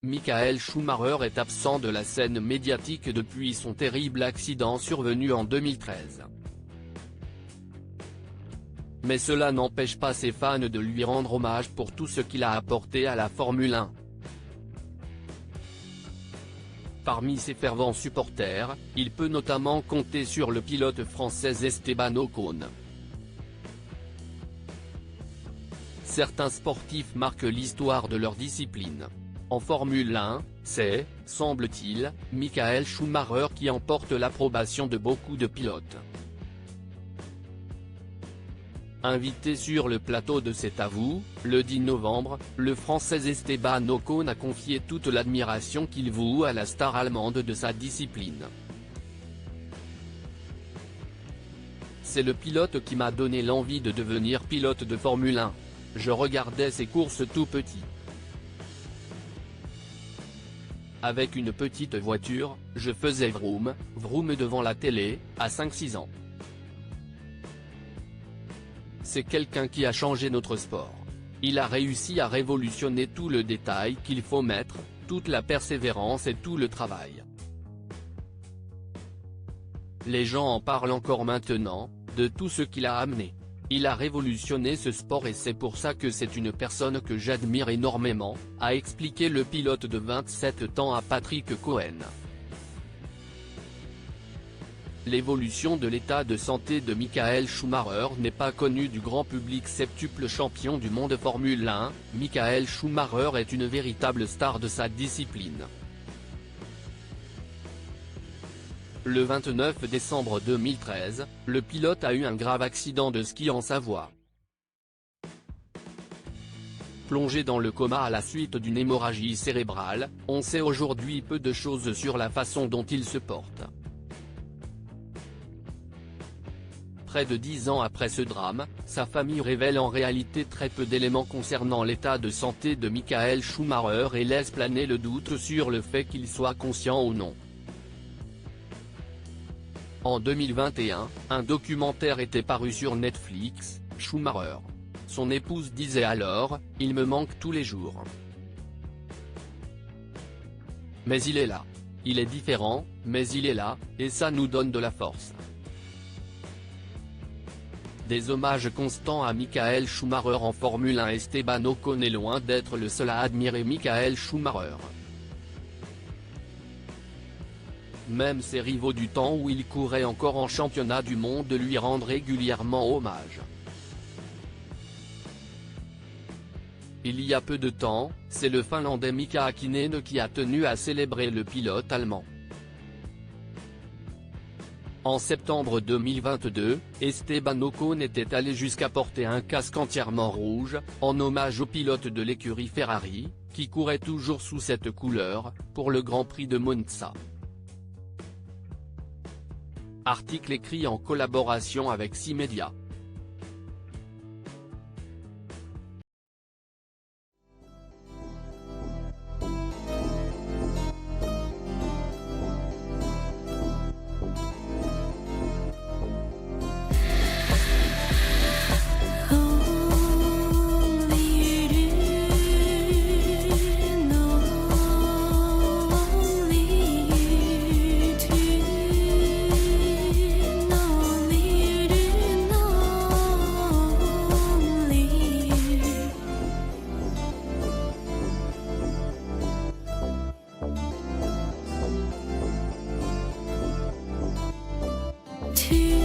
Michael Schumacher est absent de la scène médiatique depuis son terrible accident survenu en 2013. Mais cela n'empêche pas ses fans de lui rendre hommage pour tout ce qu'il a apporté à la Formule 1. Parmi ses fervents supporters, il peut notamment compter sur le pilote français Esteban Ocon. Certains sportifs marquent l'histoire de leur discipline. En Formule 1, c'est, semble-t-il, Michael Schumacher qui emporte l'approbation de beaucoup de pilotes. Invité sur le plateau de C'est à vous, le 10 novembre, le Français Esteban Ocon a confié toute l'admiration qu'il voue à la star allemande de sa discipline. C'est le pilote qui m'a donné l'envie de devenir pilote de Formule 1. Je regardais ses courses tout petit. Avec une petite voiture, je faisais vroom, vroom devant la télé, à 5-6 ans. C'est quelqu'un qui a changé notre sport. Il a réussi à révolutionner tout le détail qu'il faut mettre, toute la persévérance et tout le travail. Les gens en parlent encore maintenant, de tout ce qu'il a amené. Il a révolutionné ce sport et c'est pour ça que c'est une personne que j'admire énormément, a expliqué le pilote de 27 ans à Patrick Cohen. L'évolution de l'état de santé de Michael Schumacher n'est pas connue du grand public. Septuple champion du monde Formule 1, Michael Schumacher est une véritable star de sa discipline. Le 29 décembre 2013, le pilote a eu un grave accident de ski en Savoie. Plongé dans le coma à la suite d'une hémorragie cérébrale, on sait aujourd'hui peu de choses sur la façon dont il se porte. Près de 10 ans après ce drame, sa famille révèle en réalité très peu d'éléments concernant l'état de santé de Michael Schumacher et laisse planer le doute sur le fait qu'il soit conscient ou non. En 2021, un documentaire était paru sur Netflix, Schumacher. Son épouse disait alors, « Il me manque tous les jours. Mais il est là. Il est différent, mais il est là, et ça nous donne de la force. » Des hommages constants à Michael Schumacher en Formule 1. Esteban Ocon est loin d'être le seul à admirer Michael Schumacher. Même ses rivaux du temps où il courait encore en championnat du monde lui rendent régulièrement hommage. Il y a peu de temps, c'est le Finlandais Mika Häkkinen qui a tenu à célébrer le pilote allemand. En septembre 2022, Esteban Ocon était allé jusqu'à porter un casque entièrement rouge, en hommage au pilote de l'écurie Ferrari, qui courait toujours sous cette couleur, pour le Grand Prix de Monza. Article écrit en collaboration avec 6 médias. To